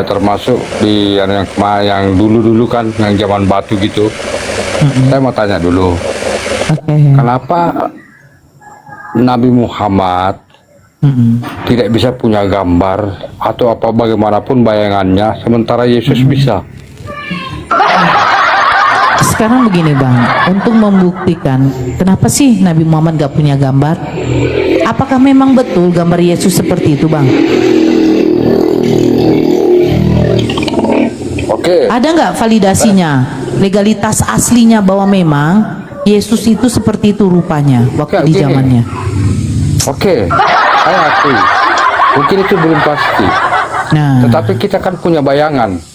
termasuk di yang dulu-dulu kan, yang zaman batu gitu. Saya mau tanya dulu, kenapa Nabi Muhammad tidak bisa punya gambar atau apa bagaimanapun bayangannya, sementara Yesus bisa? Sekarang begini Bang, untuk membuktikan kenapa sih Nabi Muhammad gak punya gambar, apakah memang betul gambar Yesus seperti itu Bang? Oke. Ada nggak validasinya, legalitas aslinya bahwa memang Yesus itu seperti itu rupanya waktu di zamannya? Oke, saya akui, mungkin itu belum pasti. Nah, Tetapi kita kan punya bayangan.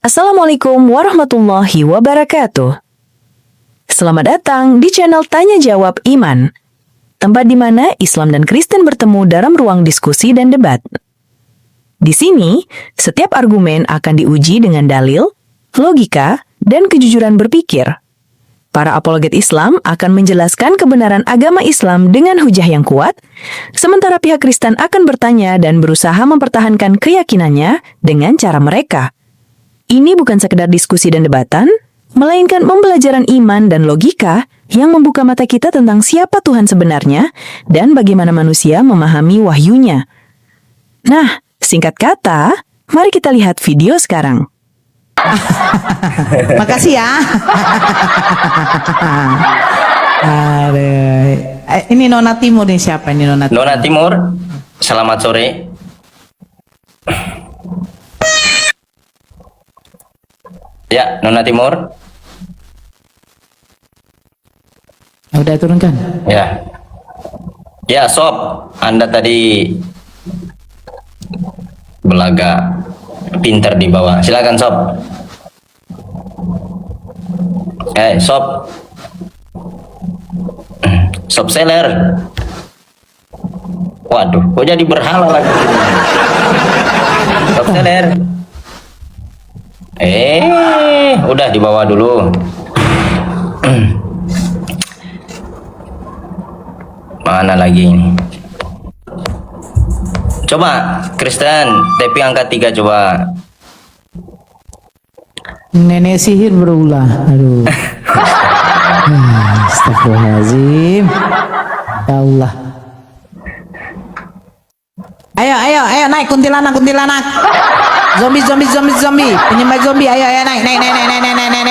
Assalamualaikum warahmatullahi wabarakatuh. Selamat datang di channel Tanya Jawab Iman, tempat di mana Islam dan Kristen bertemu dalam ruang diskusi dan debat. Di sini, setiap argumen akan diuji dengan dalil, logika, dan kejujuran berpikir. Para apologet Islam akan menjelaskan kebenaran agama Islam dengan hujah yang kuat, sementara pihak Kristen akan bertanya dan berusaha mempertahankan keyakinannya dengan cara mereka. Ini bukan sekedar diskusi dan debatan, melainkan pembelajaran iman dan logika yang membuka mata kita tentang siapa Tuhan sebenarnya dan bagaimana manusia memahami wahyunya. Nah, singkat kata, mari kita lihat video sekarang. makasih ya. Ini Nona Timur nih, siapa ini Nona Timur? Nona Timur, selamat sore. Ya, Nona Timur. Udah turunkan. Ya. Ya, Sob, Anda tadi belaga pinter di bawah. Silakan, Sob. Sob. Sob seller. Waduh, kok jadi berhala lagi? Sob seller. Udah dibawa dulu. Mana lagi ini? Coba Kristen, TP angka 3 coba. Nenek sihir berulah. Aduh. Astagfirullahaladzim. Ya Allah. Ayo naik kuntilanak. Zombie. Penyembah zombie. Ayo naik.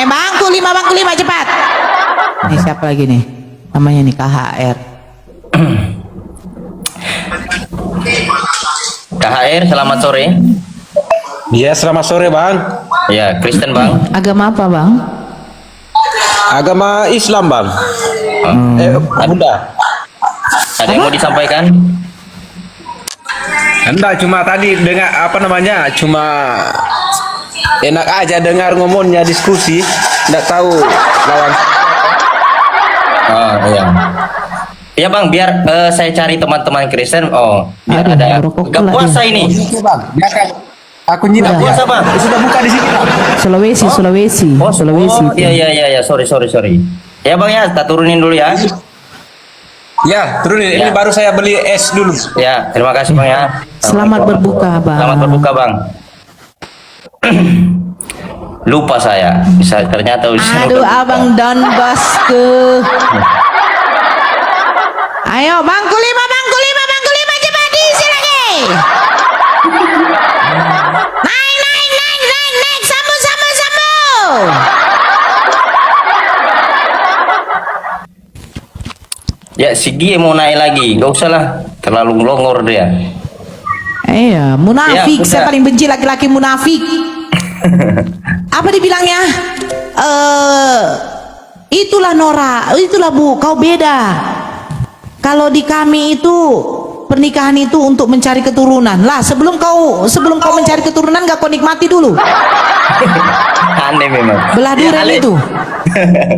Bangku 5 cepat. Ini siapa lagi nih? Namanya nih KHR. KHR, selamat sore. Ya, selamat sore Bang. Ya, Kristen Bang. Agama apa Bang? Agama Islam Bang. Bunda. Ada yang mau disampaikan? Enggak, cuma tadi dengar cuma enak aja dengar ngomongnya diskusi, enggak tahu lawan. Oh iya. Ya Bang, biar saya cari teman-teman Kristen. Oh, biar Aduh, ada. merokok Gak pula puasa dia. ini. Bang, biarkan aku nyimak Nggak puasa, Bang. Sudah buka di sini Bang. Sulawesi. Oh, Sulawesi. iya. Sorry. Ya Bang ya, kita turunin dulu ya. Ya, turunin. Ya. Ini baru saya beli es dulu. Ya, terima kasih Bang ya. Selamat berbuka Bang. Selamat berbuka Bang. Lupa saya. Ternyata udah Aduh, Abang Don Bosku. Ayo, bangku lima, cepat diisi lagi. Naik, sambung. Ya si Gie mau naik lagi, gak usah lah, terlalu ngelongor dia. Iya, munafik. Ya, Saya udah. paling benci laki-laki munafik. Apa dibilangnya? Itulah Nora, itulah Bu, kau beda. Kalau di kami itu pernikahan itu untuk mencari keturunan. Lah, sebelum kau mencari keturunan gak kau nikmati dulu. Aneh memang. Belah durian Ale. itu.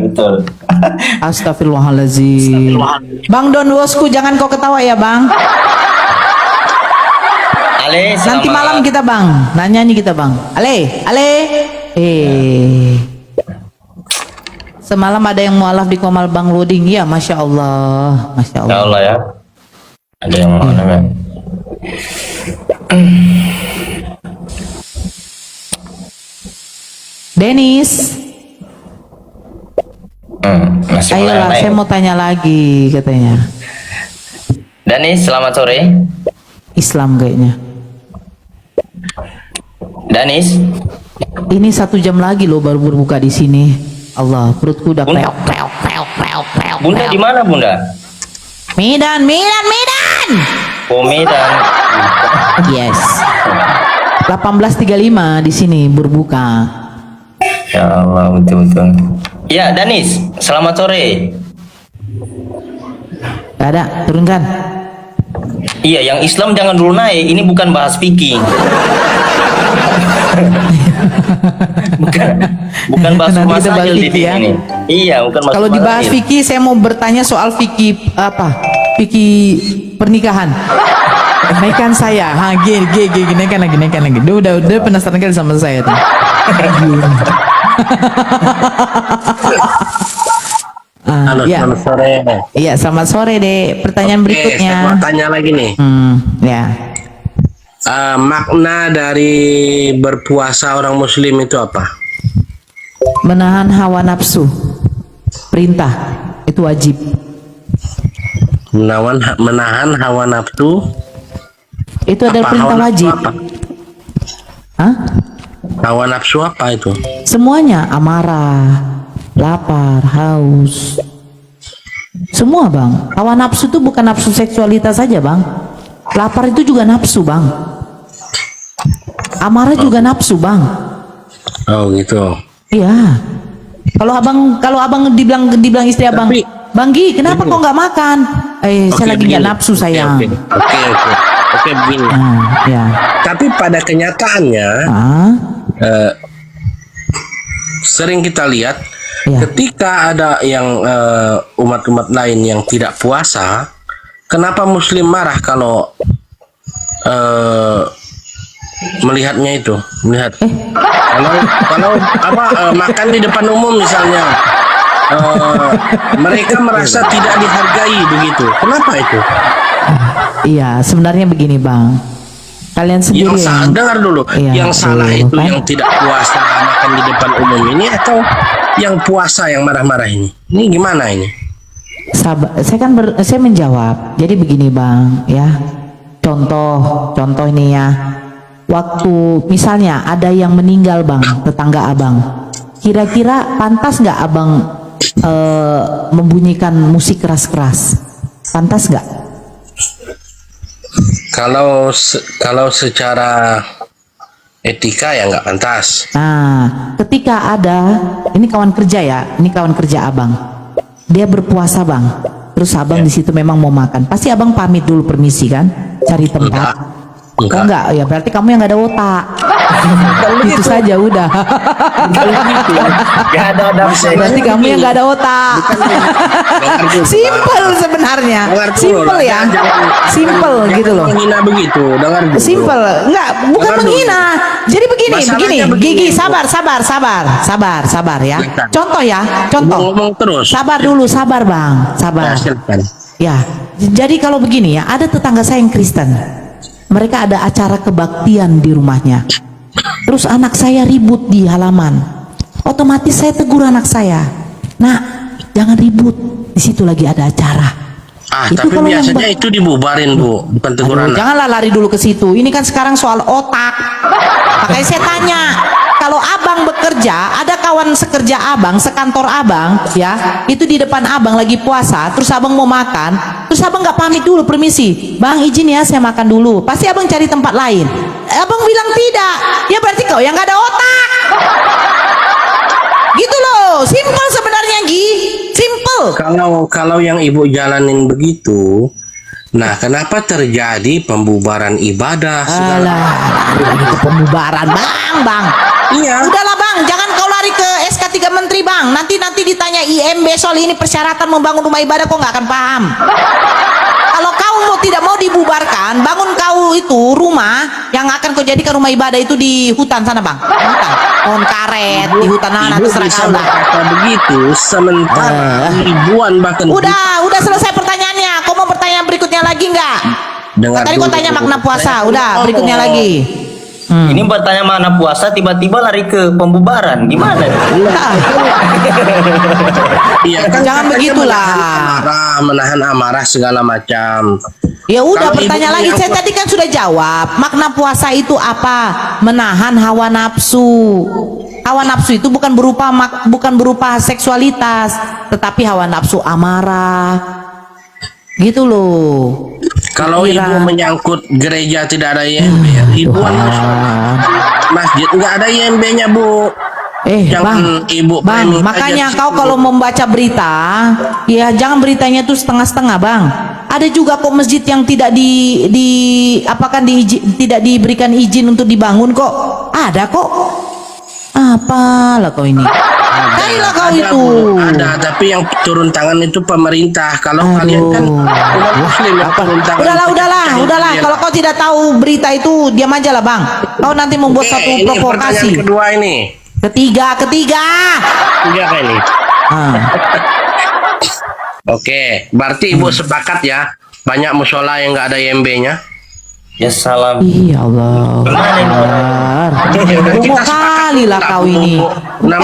Betul. Astagfirullahaladzim. Bang Don Bosku, jangan kau ketawa ya Bang. Ale, Nanti selamat- malam kita Bang, nyanyi kita Bang. Ale, ale. Semalam ada yang mualaf di Komal Bang Loading. Ya, Masya Allah. Masya Ya Allah. Allah ya. Ada yang mau namanya. Denis, Masih mulai ayolah naik. saya mau tanya lagi katanya. Danis, selamat sore. Islam kayaknya. Danis, Ini 1 jam lagi loh baru berbuka di sini. Allah, perutku udah Bunda. peok, peok, peok, peok, peok, Bunda peok. di mana Bunda? Medan, Medan, Medan. Oh Medan. Yes. 18.35 di sini berbuka. Ya Allah, betul-betul. Ya Danis, selamat sore. Gak ada, turunkan. Iya, yang Islam jangan dulu naik. Ini bukan bahas fikih. bukan bahas Nanti rumah kita bahas sakit di fikih ya. ini. Iya, bukan bahas Kalau rumah dibahas sakit. fikih, saya mau bertanya soal fikih apa? Fikih pernikahan. Naikkan saya, gini, naikkan lagi. Dia udah penasaran kali sama saya tuh. Halo, Ya, selamat sore. iya, selamat sore deh. Pertanyaan Oke, berikutnya. saya mau tanya lagi nih. Ya, Makna dari berpuasa orang Muslim itu apa? menahan hawa nafsu, perintah itu wajib. Menahan hawa nafsu. Itu adalah Apa? perintah Hawa nafsu wajib. apa? Hah? Hawa nafsu apa itu? Semuanya, amarah, lapar, haus, semua bang. Hawa nafsu itu bukan nafsu seksualitas saja bang. Lapar itu juga nafsu bang. Amarah juga nafsu bang. Oh gitu. Iya. Kalau abang dibilang istri abang, Tapi- Bang Gi, kenapa kok nggak makan? Saya lagi nggak begini. nafsu sayang. Oke, begini. Ya. Tapi pada kenyataannya Ah, sering kita lihat ya. ketika ada yang umat-umat lain yang tidak puasa, kenapa Muslim marah kalau melihatnya itu, melihat kalau makan di depan umum misalnya, mereka merasa tidak dihargai begitu. Kenapa itu? Iya, sebenarnya begini bang. Kalian sendiri Yang salah, dengar dulu, Iya, yang salah betul, itu kan? yang tidak puasa makan di depan umum ini atau yang puasa yang marah-marah ini? Ini gimana ini? Sabar, saya menjawab. Jadi begini bang, ya. Contoh ini ya. Waktu misalnya ada yang meninggal bang, tetangga abang. Kira-kira pantas nggak abang membunyikan musik keras-keras? Pantas nggak? Kalau secara etika ya nggak pantas. Nah, ketika ada, ini kawan kerja ya, ini kawan kerja abang. Dia berpuasa bang. Terus abang di situ memang mau makan. Pasti abang pamit dulu permisi kan, cari tempat. Oh enggak, ya berarti kamu yang nggak ada otak. Itu saja udah. Gak ada Berarti kamu yang nggak ada otak. Simple sebenarnya. Dengar dulu, Simple ya. Simple gitu loh. Menghina begitu, dengar dulu. Simple, enggak, bukan Dengar dulu. menghina. Jadi begini, Masalahnya begini, Gigi, Bu. sabar ya. Silakan. Contoh ya, contoh. Ngomong terus. Sabar dulu, sabar bang, sabar. Ya, silakan. Ya, jadi kalau begini ya, ada tetangga saya yang Kristen. Mereka ada acara kebaktian di rumahnya. Terus anak saya ribut di halaman. Otomatis saya tegur anak saya. Nah, jangan ribut. Di situ lagi ada acara. Itu Tapi kalau yang biasanya itu dibubarin, Bu, bukan teguran. Aduh, janganlah lari dulu ke situ. Ini kan sekarang soal otak. Makanya saya tanya, kalau abang bekerja, ada kawan sekerja abang, sekantor abang, ya, itu di depan abang lagi puasa, terus abang mau makan, terus abang nggak pamit dulu, permisi, bang izin ya saya makan dulu, pasti abang cari tempat lain. Abang bilang tidak, ya berarti kau yang nggak ada otak. Gitu loh, simple sebenarnya Gi, simple. Kalau yang ibu jalanin begitu, nah kenapa terjadi pembubaran ibadah? Alah, itu pembubaran bang. Iya. Udahlah bang, jangan kau lari ke SK3 Menteri bang. Nanti ditanya IMB soal ini persyaratan membangun rumah ibadah, kau nggak akan paham. Kalau kau tidak mau dibubarkan, bangun kau itu rumah yang akan kau jadikan rumah ibadah itu di hutan sana bang. Di hutan, pohon karet, di hutan mana Ibu terserah bisa kau lah. berkata begitu, sementara ribuan bahkan Udah selesai pertanyaannya. Kau mau pertanyaan berikutnya lagi nggak? Dengar Tadi kau dulu. tanya makna puasa. Udah, Oh. berikutnya lagi. Ini bertanya mana puasa tiba-tiba lari ke pembubaran. Gimana nih? Iya, kan Jangan katanya begitulah. menahan amarah segala macam. Ya udah, Kalau pertanyaan ibu lagi. yang Saya tadi kan sudah jawab. Makna puasa itu apa? Menahan hawa nafsu. Hawa nafsu itu bukan berupa seksualitas, tetapi hawa nafsu amarah. Gitu loh. Kalau Kira- ibu menyangkut gereja tidak ada IMB, ya, ribuan masjid nggak ada IMB-nya, Bu. Jangan Bang, ibu bang, premium makanya aja kau sih, kalau Bu. membaca berita, ya jangan beritanya tuh setengah-setengah, bang. Ada juga kok masjid yang tidak tidak diberikan izin untuk dibangun kok. Ada kok. Apalah kau ini? Kailah kau Ada, itu. Bu. Ada, tapi yang turun tangan itu pemerintah. Kalau kalian kan umat muslim yang turun tangan. Udahlah. Kalau kau tidak tahu berita itu, diam aja lah, bang. Kau nanti membuat satu ini provokasi. pertanyaan kedua ini. Ketiga. Tiga kali. Ah. Oke, berarti ibu sepakat ya. Banyak musola yang nggak ada IMB-nya. Ya salam. Iya Allah. Bomo kali lah kau ini. Bang,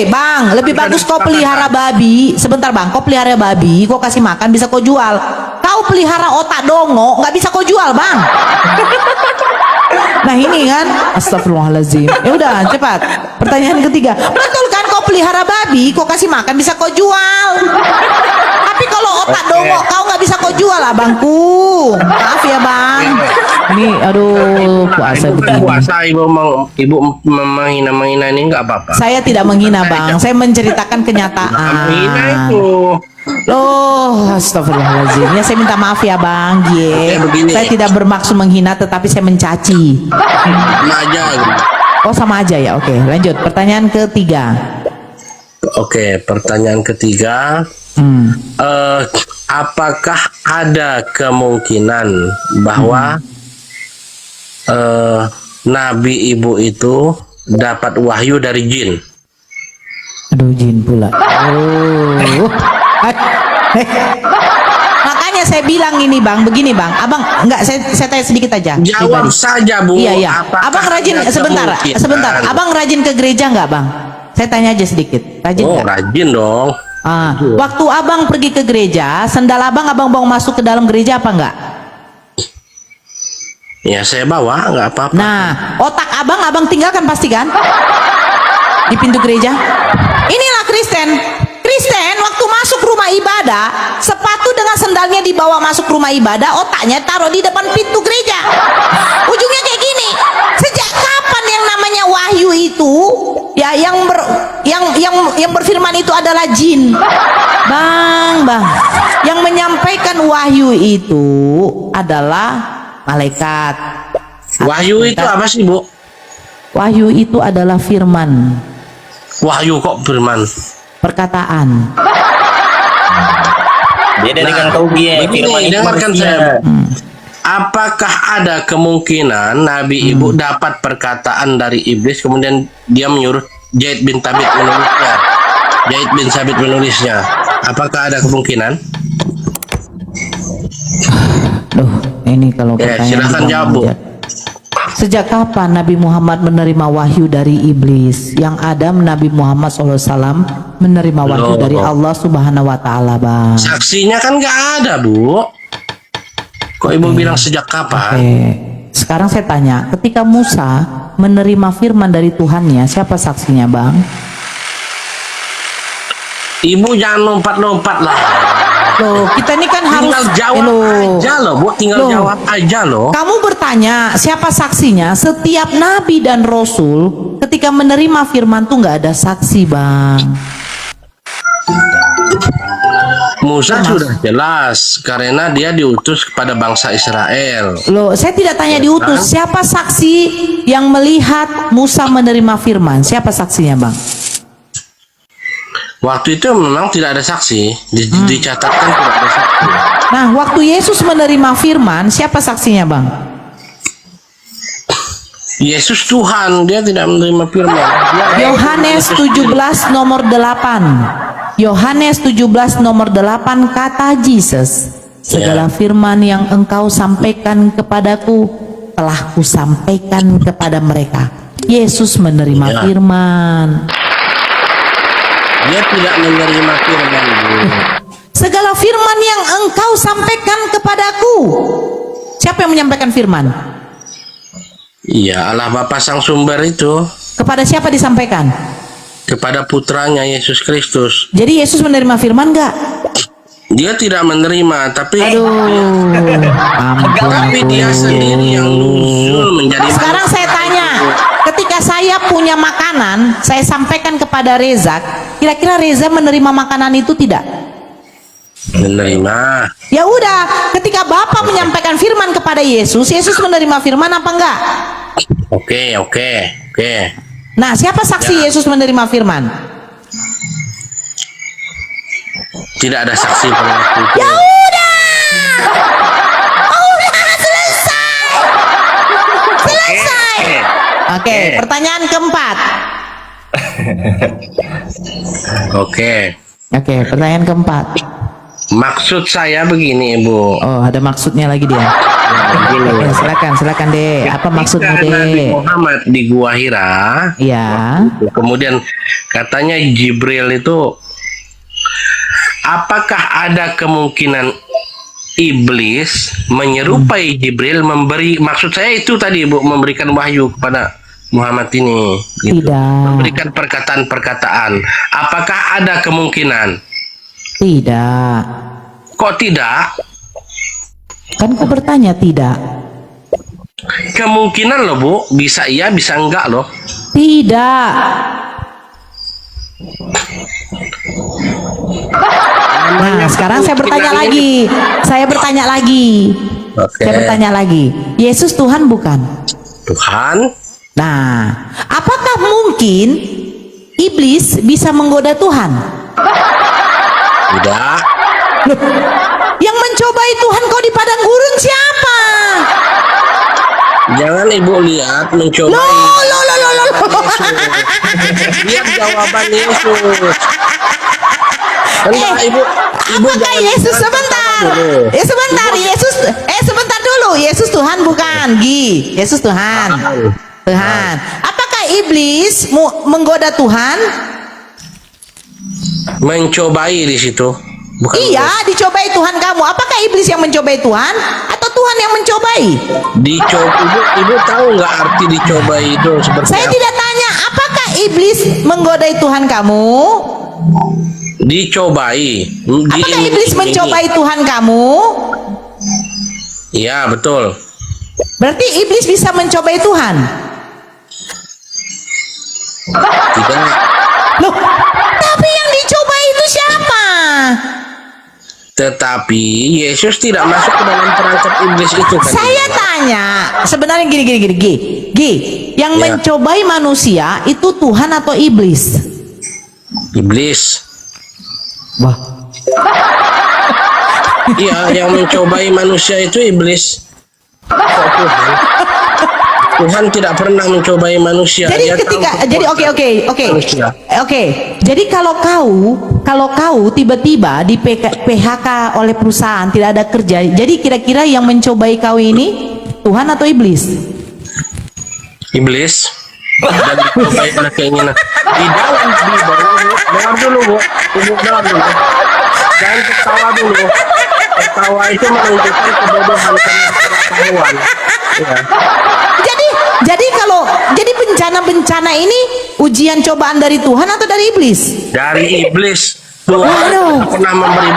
bang, lebih bagus kau pelihara babi. Sebentar bang, kau pelihara babi, kau kasih makan bisa kau jual. Kau pelihara otak dongo, nggak bisa kau jual bang. Nah ini kan, astagfirullahaladzim. Ya udah, cepat. Pertanyaan ketiga, betul kan kau pelihara babi, kau kasih makan bisa kau jual. Tapi kalau otak dongo kau nggak bisa kau jual abangku. Maaf ya bang. Ini aduh puasa begini. Puasa ibu menghina ini nggak apa-apa. Saya tidak menghina bang, saya menceritakan kenyataan. Menghina itu. Loh, astagfirullahaladzim. Ya saya minta maaf ya bang. Oke, begini. Saya tidak bermaksud menghina, tetapi saya mencaci. Sama aja. Oh sama aja ya. Oke, lanjut. Pertanyaan ketiga. Oke, pertanyaan ketiga. Apakah ada kemungkinan bahwa Nabi ibu itu dapat wahyu dari jin? Aduh, jin pula. Oh. Makanya saya bilang ini bang, begini bang, abang enggak, saya tanya sedikit aja. Jawab pribadi. saja, Bu. Iya. Apakah Abang rajin ada kemungkinan? sebentar. Abang rajin ke gereja nggak bang? Saya tanya aja sedikit. Rajin Oh, nggak? rajin dong. Waktu abang pergi ke gereja, sendal abang bawa masuk ke dalam gereja apa enggak? Ya saya bawa, nggak apa-apa. Nah, otak abang tinggalkan pasti kan? Di pintu gereja. Inilah Kristen waktu masuk rumah ibadah, sepatu dengan sendalnya dibawa masuk rumah ibadah, otaknya taruh di depan pintu gereja. Ujungnya kayak gini. Sejak kapan yang namanya wahyu itu, ya yang berfirman itu adalah jin? Bang, yang menyampaikan wahyu itu adalah malaikat. Wahyu itu apa sih, Bu? Wahyu itu adalah firman, Wahyu kok firman? perkataan. Beda dengan kau dia. Begini, Firman itu dengarkan manusia. saya. Apakah ada kemungkinan Nabi ibu dapat perkataan dari iblis kemudian dia menyuruh Zaid bin Thabit menulisnya? Zaid bin Thabit menulisnya. Apakah ada kemungkinan? Duh, ini kalau Ya, pertanyaan silakan juga jawab, Bu. manjat. Sejak kapan Nabi Muhammad menerima wahyu dari iblis? Yang ada Nabi Muhammad SAW menerima wahyu Loh. dari Allah Subhanahu Wa Taala, bang. Saksinya kan nggak ada, Bu. Kok ibu bilang sejak kapan? Oke. Sekarang saya tanya, ketika Musa menerima firman dari Tuhannya, siapa saksinya, Bang? Ibu jangan lompat-lompat lah. Loh, kita ini kan harus Tinggal jawab aja loh, Bu. Tinggal Loh. jawab aja loh. Kamu bertanya siapa saksinya? Setiap nabi dan rasul ketika menerima firman tuh nggak ada saksi, Bang. Musa sudah jelas karena dia diutus kepada bangsa Israel. Loh, saya tidak tanya diutus. Siapa saksi yang melihat Musa menerima firman? Siapa saksinya, Bang? Waktu itu memang tidak ada saksi, dicatatkan tidak ada saksi. Nah, waktu Yesus menerima firman, siapa saksinya, Bang? Yesus Tuhan, dia tidak menerima firman. Yohanes 17 nomor 8. Yohanes 17 nomor 8 kata Jesus, segala firman yang engkau sampaikan kepadaku telah kusampaikan kepada mereka. Yesus menerima firman. Dia tidak menerima firman, Bu. Segala firman yang engkau sampaikan kepadaku. Siapa yang menyampaikan firman? Iya, Allah Bapa Sang Sumber itu Kepada siapa disampaikan? kepada putranya Yesus Kristus. Jadi Yesus menerima firman enggak? Dia tidak menerima, tapi Ampun. dia sendiri yang nusul menjadi Sekarang saya tanya, ketika saya punya makanan, saya sampaikan kepada Reza, kira-kira Reza menerima makanan itu tidak? menerima. Ya udah, ketika Bapa menyampaikan firman kepada Yesus, Yesus menerima firman apa enggak? Oke. Nah, siapa saksi Yesus menerima firman? Tidak ada saksi pada waktu itu. Ya udah. Udah selesai. Selesai. Oke, pertanyaan keempat. Oke. Oke, pertanyaan keempat. Maksud saya begini, Bu. Oh, ada maksudnya lagi dia. Oke, silakan deh. Apa maksudmu Ketika Nabi deh? Muhammad di Gua Hira, Ya. kemudian katanya Jibril itu, apakah ada kemungkinan iblis menyerupai Jibril maksud saya itu tadi, Bu, memberikan wahyu kepada Muhammad ini, gitu. Tidak. Memberikan perkataan-perkataan. Apakah ada kemungkinan? Tidak. Kok tidak? Kan kau bertanya tidak. Kemungkinan loh, Bu, bisa iya bisa enggak loh. Tidak. Nah, sekarang saya bertanya lagi. Saya bertanya lagi. Oke. Saya bertanya lagi. Yesus Tuhan bukan? Tuhan. Nah, apakah mungkin iblis bisa menggoda Tuhan? Tidak. Loh, yang mencobai Tuhan kau di padang gurun siapa? Jangan Ibu lihat mencoba. Loh. Lihat jawaban Yesus. Enggak, Ibu Apakah jangan- Yesus jangan sebentar? pertama dulu. Sebentar, Yesus sebentar dulu. Yesus Tuhan bukan, Gi. Yesus Tuhan. Tuhan. Apakah iblis menggoda Tuhan? Mencobai di situ. Bukan Iya, dicobai Tuhan kamu. Apakah iblis yang mencobai Tuhan atau Tuhan yang mencobai? Ibu tahu nggak arti dicobai itu seperti Saya apa? tidak tanya apakah iblis menggodai Tuhan kamu? Dicobai. Apakah iblis mencobai Tuhan kamu? Iya, betul. Berarti iblis bisa mencobai Tuhan. Tidak. Loh, tapi yang dicobai itu siapa? Tetapi Yesus tidak masuk ke dalam perangkap iblis itu kan. Saya tanya, sebenarnya gini. Gi, yang Ya. mencobai manusia itu Tuhan atau iblis? Iblis. Wah, Iya, yang mencobai manusia itu iblis. Kok Tuhan? Tuhan tidak pernah mencobai manusia. jadi Dia ketika tahu jadi oke manusia. jadi kalau kau tiba-tiba di PHK oleh perusahaan, tidak ada kerja, jadi kira-kira yang mencobai kau ini Tuhan atau iblis? Iblis. Dan dicobai oleh keinginan. Di dalam dengar dulu, Bu. Ibu dengar dulu. Jangan ketawa dulu. Tertawa itu menunjukkan kebodohan karena pengetahuan. Ya. Jadi kalau jadi bencana-bencana ini ujian cobaan dari Tuhan atau dari iblis? Dari iblis. Tuhan Waduh. tidak pernah memberi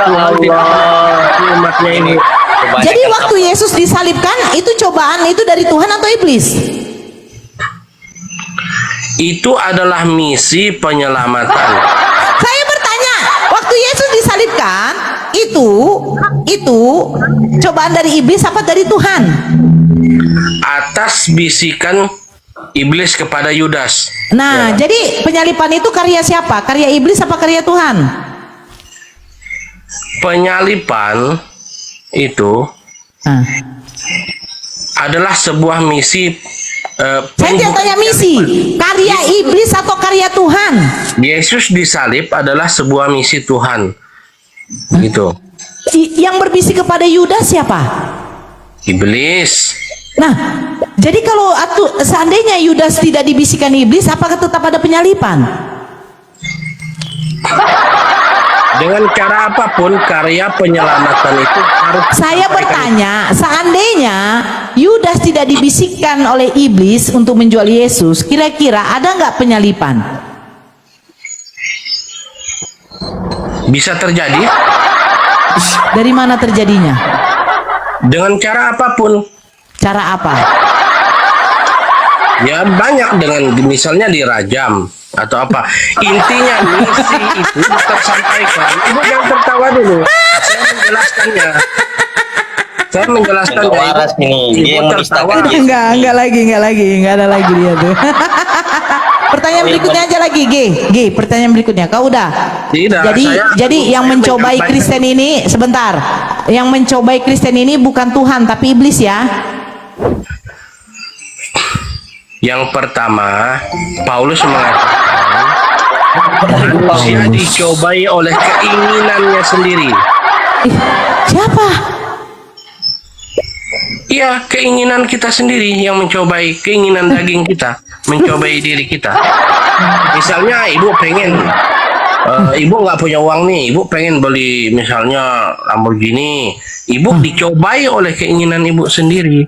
Tuhan tidak memberi umatnya ini. Jadi waktu Yesus disalibkan itu cobaan itu dari Tuhan atau iblis? Itu adalah misi penyelamatan. Saya bertanya, waktu Yesus disalibkan itu cobaan dari iblis apa dari Tuhan? Atas bisikan iblis kepada Yudas. Nah, jadi penyalipan itu karya siapa? Karya iblis apa karya Tuhan? Penyalipan itu Nah, adalah sebuah misi. saya tidak tanya misi, karya iblis atau karya Tuhan? Yesus disalib adalah sebuah misi Tuhan. Gitu. Yang berbisik kepada Yudas siapa? Iblis. Nah, jadi kalau seandainya Yudas tidak dibisikkan iblis, apakah tetap ada penyalipan? Dengan cara apapun karya penyelamatan itu harus Saya bertanya, seandainya Yudas tidak dibisikkan oleh iblis untuk menjual Yesus, kira-kira ada nggak penyalipan? bisa terjadi Dari mana terjadinya? dengan cara apapun. Cara apa? Ya banyak, dengan misalnya dirajam atau apa. Intinya misi itu tersampaikan. Ibu jangan tertawa dulu. Saya menjelaskannya. Nggak waras ini. Dia yang tertawa. menistakan Yesus. Enggak lagi, enggak ada lagi dia tuh. Pertanyaan berikutnya aja lagi, G, pertanyaan berikutnya. Kau udah? Tidak, Jadi yang mencobai menyampaikan. Kristen ini, sebentar. Yang mencobai Kristen ini bukan Tuhan tapi iblis ya. Yang pertama, Paulus mengatakan manusia dicobai oleh keinginannya sendiri. Ih, siapa? Iya, keinginan kita sendiri yang mencobai, keinginan daging kita mencobai diri kita. Misalnya ibu pengen, ibu nggak punya uang nih, ibu pengen beli misalnya Lamborghini, ibu dicobai oleh keinginan ibu sendiri.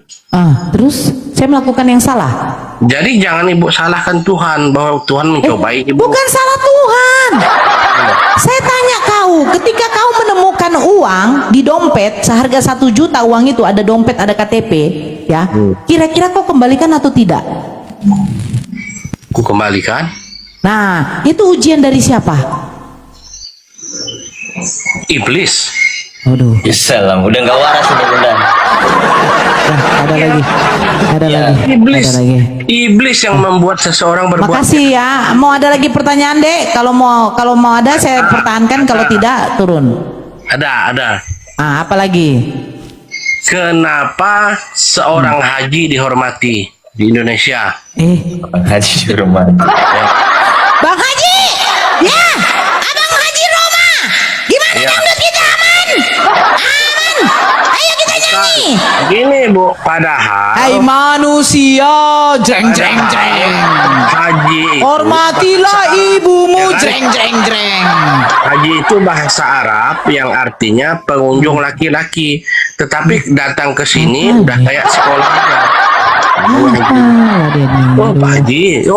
Terus saya melakukan yang salah. Jadi jangan ibu salahkan Tuhan bahwa Tuhan mencobai ibu. Bukan salah Tuhan. Saya tanya kau, ketika kau menemukan uang di dompet seharga 1 juta, uang itu ada dompet, ada KTP, ya. Kira-kira kau kembalikan atau tidak? Ku kembalikan. Nah, itu ujian dari siapa? Iblis. Aduh, Ya salam, udah nggak waras udah. ada lagi. Ada Ya. lagi. Iblis. Ada lagi. Iblis yang membuat seseorang berbuat. Makasih ya. Mau ada lagi pertanyaan, Dek? Kalau mau ada saya pertahankan, kalau tidak turun. Ada. Apa lagi? Kenapa seorang haji dihormati di Indonesia? Haji di rumah. Bang Haji! Ya! Abang Haji Roma! Gimana Ya. dangdut kita aman? Aman! Ayo kita nyanyi! Gini Bu, padahal Hai manusia! Jeng jeng jeng! haji itu, Hormatilah ibumu! Jeng jeng jeng! haji itu bahasa Arab yang artinya pengunjung laki-laki, tetapi datang ke sini udah kayak sekolahnya. Oh Pak Haji,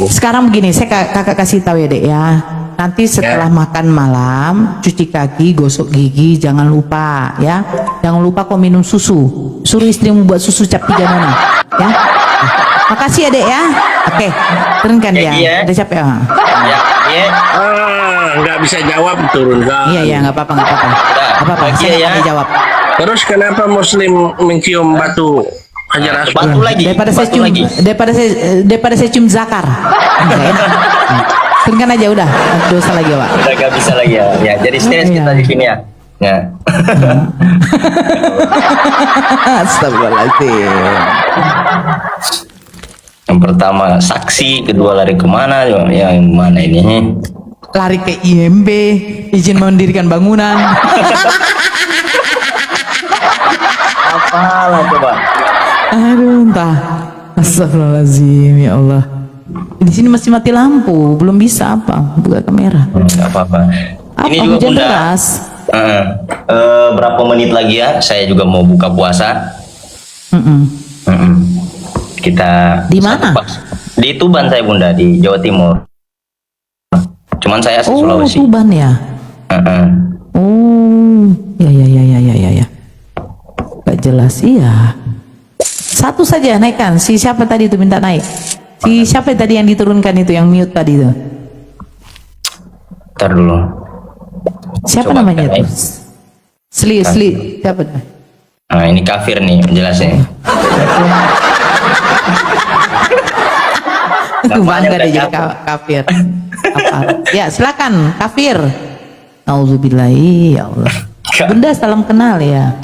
Sekarang begini, saya kakak kasih tahu ya Dek ya. Nanti setelah makan malam, cuci kaki, gosok gigi, jangan lupa ya. Jangan lupa kau minum susu. Suruh istrimu buat susu cap 3 nona, ya. Makasih ya Dek ya. Oke, turunkan Ya, ya. iya. Udah capek ya. Ya. nggak bisa jawab, turunkan. Iya, nggak apa-apa, nggak apa-apa. Nggak apa-apa, Lagi saya nggak ya. pandai jawab. Terus kenapa Muslim mencium batu Hajar Aswad? Batu lagi. Daripada saya cium zakar. Nggak enak. Turunkan aja udah. Dosa lagi, Pak. Udah nggak bisa lagi ya. Ya, jadi stres Iya. kita di sini ya. Ya. Astagfirullahaladzim. Yang pertama saksi, kedua lari kemana? Yang mana ini? Lari ke IMB, izin mendirikan bangunan. Apalah coba? Aduh, entah. Astagfirullahaladzim, ya Allah. Di sini masih mati lampu, belum bisa apa? Buka kamera. Nggak apa-apa. Apa Ini juga hujan Bunda. deras? Berapa menit lagi ya? Saya juga mau buka puasa. Mm-mm. Mm-mm. Kita Di mana? Di Tuban saya Bunda, di Jawa Timur. Cuman saya asli Oh, Sulawesi. Tuban ya. Oh, ya. Gak jelas, iya. Satu saja naikkan. Si siapa tadi itu minta naik? Si siapa tadi yang diturunkan itu, yang mute tadi itu? Ntar dulu. Siapa Coba namanya naik. itu? Sli, siapa? Nah, ini kafir nih penjelasnya. Bangga deh jadi kafir. Apa? Ya, silakan kafir. Auzubillahi, ya Allah. Bunda salam kenal ya.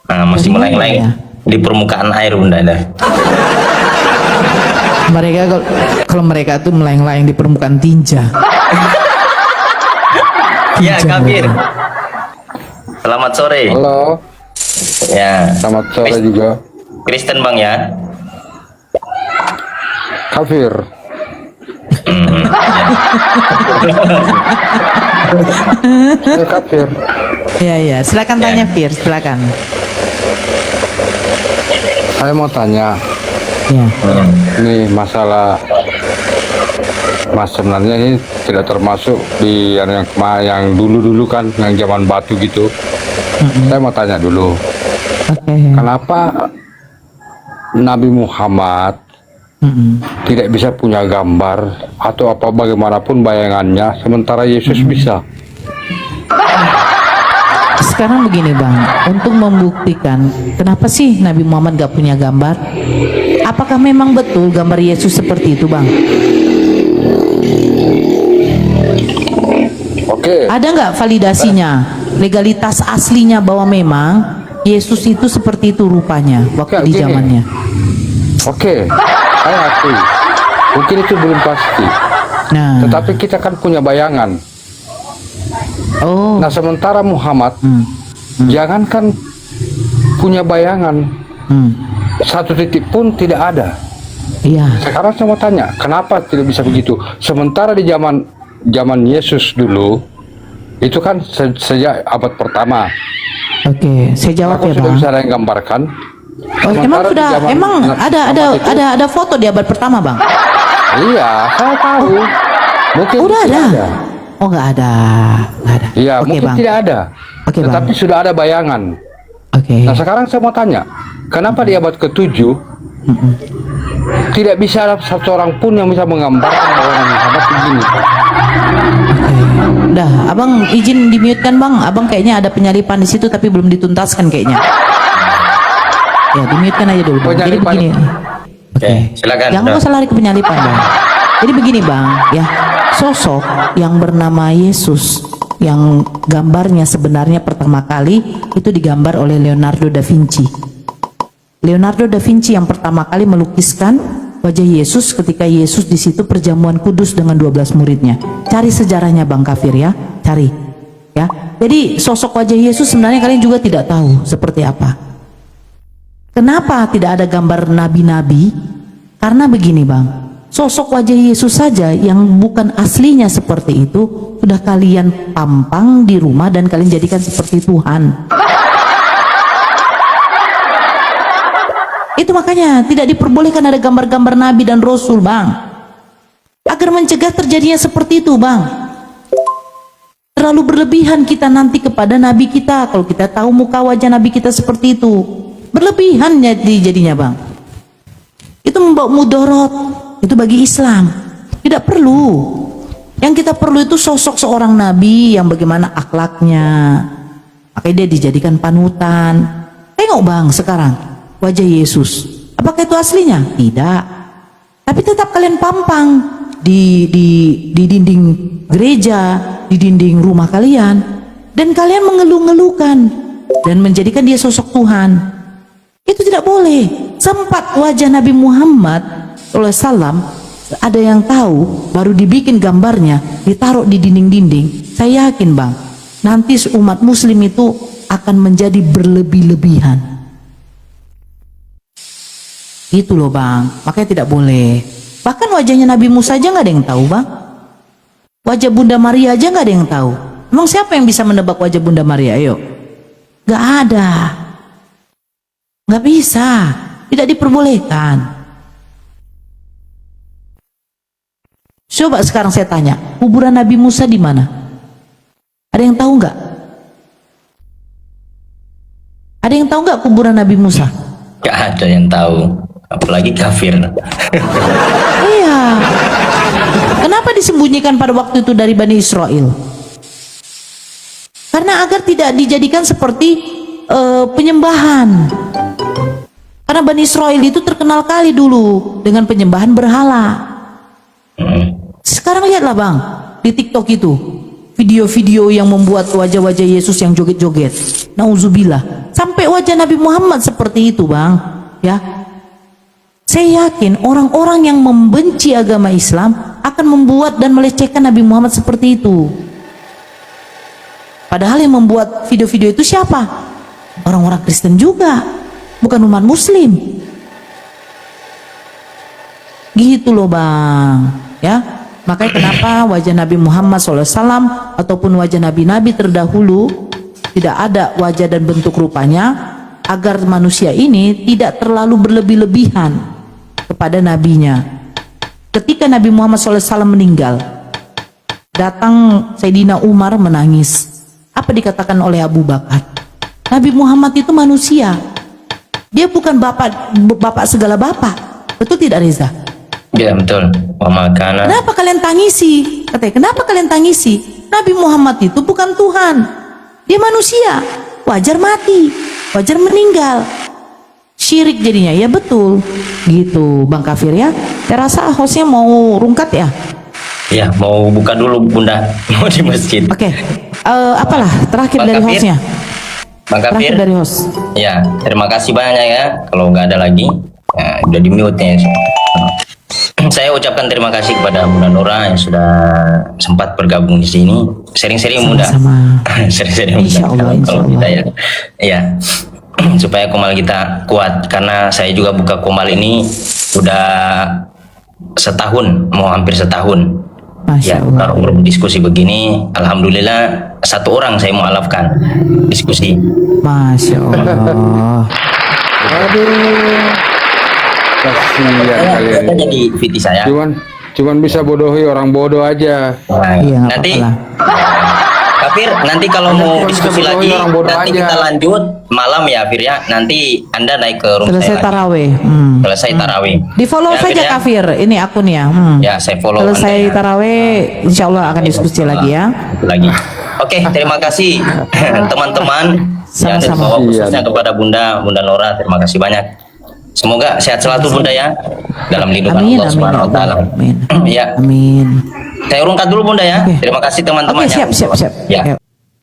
Nah, masih Dari mana melayang-layang ya? di permukaan air Bunda dah. Mereka kalau mereka tuh melayang-layang di permukaan tinja. Ya, kafir. Selamat sore. Halo, Ya, selamat sore juga. Kristen Bang ya. Kafir. Ya, kafir. Ya, silakan tanya Fir, silakan. Saya mau tanya, Ya. ini masalah sebenarnya ini tidak termasuk di yang dulu kan, yang zaman batu gitu. Saya mau tanya dulu, Oke. kenapa Nabi Muhammad tidak bisa punya gambar atau apa bagaimanapun bayangannya, sementara Yesus bisa? Sekarang begini Bang, untuk membuktikan kenapa sih Nabi Muhammad gak punya gambar? Apakah memang betul gambar Yesus seperti itu Bang? Oke, Ada nggak validasinya, legalitas aslinya bahwa memang Yesus itu seperti itu rupanya waktu Kayak di gini. zamannya? oke, saya akui, mungkin itu belum pasti, Nah, tetapi kita kan punya bayangan. oh, Nah, sementara Muhammad, jangankan punya bayangan, satu titik pun tidak ada. iya, Sekarang saya mau tanya, kenapa tidak bisa begitu? Sementara di zaman Yesus dulu, itu kan sejak abad pertama, oke, saya jawab aku ya sudah Bang. bisa ada yang gambarkan. Oh, emang Sementara di sudah, zaman emang Muhammad itu, ada foto di abad pertama Bang? Iya, saya tahu. Mungkin Udah tidak ada? Oh nggak ada. Iya, Oke mungkin Bang. tidak ada. Oke, Bang. Tetapi sudah ada bayangan. Oke. Nah, sekarang saya mau tanya, kenapa di abad ke-7 tidak bisa ada satu orang pun yang bisa menggambarkan bahwa Nabi Muhammad begini? Udah, Abang izin di-mute-kan Bang. Abang kayaknya ada penyalipan di situ tapi belum dituntaskan kayaknya. Ya, di-mute-kan aja dulu Bang. Jadi Penyalipan. begini. Oke, silakan. Jangan Bang. usah lari ke penyalipan Bang. Jadi begini Bang, ya. Sosok yang bernama Yesus yang gambarnya sebenarnya pertama kali itu digambar oleh Leonardo da Vinci. Leonardo da Vinci yang pertama kali melukiskan wajah Yesus ketika Yesus di situ perjamuan kudus dengan 12 muridnya. Cari sejarahnya Bang Kafir ya, cari. Ya. Jadi sosok wajah Yesus sebenarnya kalian juga tidak tahu seperti apa. Kenapa tidak ada gambar nabi-nabi? Karena begini Bang, sosok wajah Yesus saja yang bukan aslinya seperti itu sudah kalian pampang di rumah dan kalian jadikan seperti Tuhan. Itu makanya tidak diperbolehkan ada gambar-gambar nabi dan rasul Bang, agar mencegah terjadinya seperti itu Bang. Terlalu berlebihan kita nanti kepada nabi kita kalau kita tahu muka wajah nabi kita seperti itu. Berlebihan jadinya Bang. Itu membawa mudorot. Itu bagi Islam. Tidak perlu. Yang kita perlu itu sosok seorang nabi yang bagaimana akhlaknya. Makanya dia dijadikan panutan. Tengok Bang sekarang wajah Yesus. Apakah itu aslinya? Tidak. Tapi tetap kalian pampang di dinding gereja, di dinding rumah kalian, dan kalian mengeluh-ngeluhkan dan menjadikan dia sosok Tuhan. Itu tidak boleh. Sempat wajah Nabi Muhammad SAW ada yang tahu, baru dibikin gambarnya, ditaruh di dinding-dinding. Saya yakin Bang, nanti umat muslim itu akan menjadi berlebih-lebihan. Itu loh Bang, makanya tidak boleh. Bahkan wajahnya Nabi Musa aja nggak ada yang tahu Bang. Wajah Bunda Maria aja nggak ada yang tahu. Emang siapa yang bisa menebak wajah Bunda Maria? Ayo. Gak ada. Gak bisa. Tidak diperbolehkan. Coba sekarang saya tanya, kuburan Nabi Musa di mana? Ada yang tahu nggak? Ada yang tahu nggak kuburan Nabi Musa? Gak ada yang tahu, apalagi kafir. Iya. Kenapa disembunyikan pada waktu itu dari Bani Israel? Karena agar tidak dijadikan seperti penyembahan. Karena Bani Israel itu terkenal kali dulu dengan penyembahan berhala. Sekarang lihatlah bang, di TikTok itu video-video yang membuat wajah-wajah Yesus yang joget-joget. Nauzubillah. Sampai wajah Nabi Muhammad seperti itu bang. Ya. Saya yakin orang-orang yang membenci agama Islam akan membuat dan melecehkan Nabi Muhammad seperti itu. Padahal yang membuat video-video itu siapa? Orang-orang Kristen juga, bukan umat Muslim. Gitu loh bang, ya. Makanya kenapa wajah Nabi Muhammad SAW ataupun wajah nabi-nabi terdahulu tidak ada wajah dan bentuk rupanya, agar manusia ini tidak terlalu berlebih-lebihan kepada nabinya. Ketika Nabi Muhammad SAW meninggal, datang Sayyidina Umar menangis. Apa dikatakan oleh Abu Bakar? Nabi Muhammad itu manusia. Dia bukan bapak segala bapak. Betul tidak Reza? Ya betul. Wa makana. Kenapa kalian tangisi? Katanya, kenapa kalian tangisi? Nabi Muhammad itu bukan Tuhan. Dia manusia. Wajar mati. Wajar meninggal. Syirik jadinya. Ya betul. Gitu Bang Kafir ya. Saya rasa hostnya mau rungkat ya? Ya mau buka dulu Bunda. Mau di masjid. Oke. Apalah terakhir Bang dari Kafir. hostnya. Bang Kafir. Terakhir dari host. Ya, terima kasih banyak ya. Kalau nggak ada lagi, ya, udah di mute ya. Saya ucapkan terima kasih kepada Bunda Nora yang sudah sempat bergabung di sini. Sering-sering Bunda. Sama-sama. Sering-sering Bunda. Insya Allah, insya Kalau kita Allah. ya. Iya. Supaya komal kita kuat, karena saya juga buka komal ini udah setahun, mau hampir setahun. Masya Ya, Allah. kalau berdiskusi begini, alhamdulillah satu orang saya mualafkan diskusi. Masya Allah. Aduh. Kasihan kalian. Kita jadi VT saya. Cuman bisa bodohi orang bodoh aja. Nah, Iya, nggak nanti apa-apa. Kafir, nanti kalau mau Cuma diskusi bisa lagi, bodohin orang bodoh nanti aja. kita lanjut malam ya, Fir ya. Nanti Anda naik ke room Selesai saya lagi. taraweh. Selesai tarawih. Di follow Ya, saja Fir, ya. Kafir. Ini akunnya. Ya, saya follow Selesai Anda, ya. taraweh, insya Allah akan diskusi lagi ya. Lagi. Oke, terima kasih teman-teman yang Sama-sama. dibawa khususnya kepada Bunda Nora. Terima kasih banyak. Semoga sehat selalu Bunda ya, dalam lindungan Amin, Allah amin, Subhanahu wa taala. amin. Ya, Amin. saya urungkan dulu Bunda ya. Oke. Terima kasih teman-teman. Oke, ya. siap. Ya. Ayo.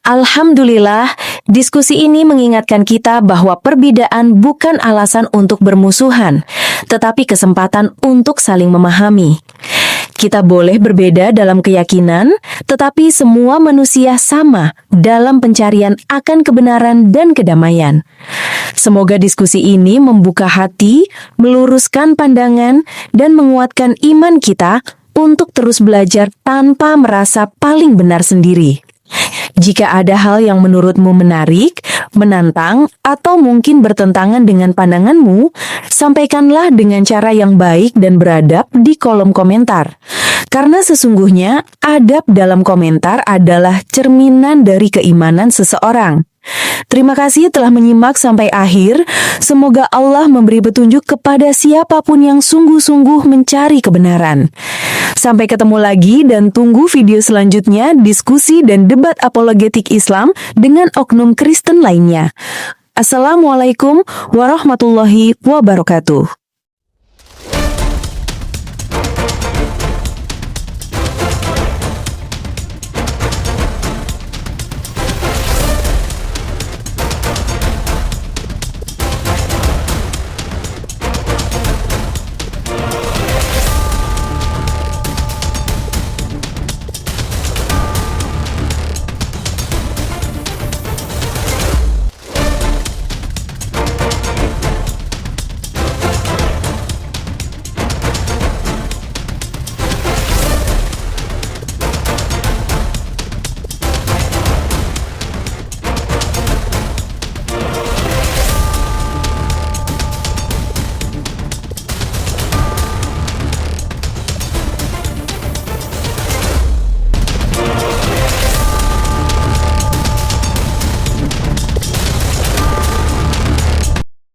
Alhamdulillah, diskusi ini mengingatkan kita bahwa perbedaan bukan alasan untuk bermusuhan, tetapi kesempatan untuk saling memahami. Kita boleh berbeda dalam keyakinan, tetapi semua manusia sama dalam pencarian akan kebenaran dan kedamaian. Semoga diskusi ini membuka hati, meluruskan pandangan, dan menguatkan iman kita untuk terus belajar tanpa merasa paling benar sendiri. Jika ada hal yang menurutmu menarik, menantang, atau mungkin bertentangan dengan pandanganmu, sampaikanlah dengan cara yang baik dan beradab di kolom komentar. Karena sesungguhnya, adab dalam komentar adalah cerminan dari keimanan seseorang. Terima kasih telah menyimak sampai akhir. Semoga Allah memberi petunjuk kepada siapapun yang sungguh-sungguh mencari kebenaran. Sampai ketemu lagi dan tunggu video selanjutnya diskusi dan debat apologetik Islam dengan oknum Kristen lainnya. Assalamualaikum warahmatullahi wabarakatuh.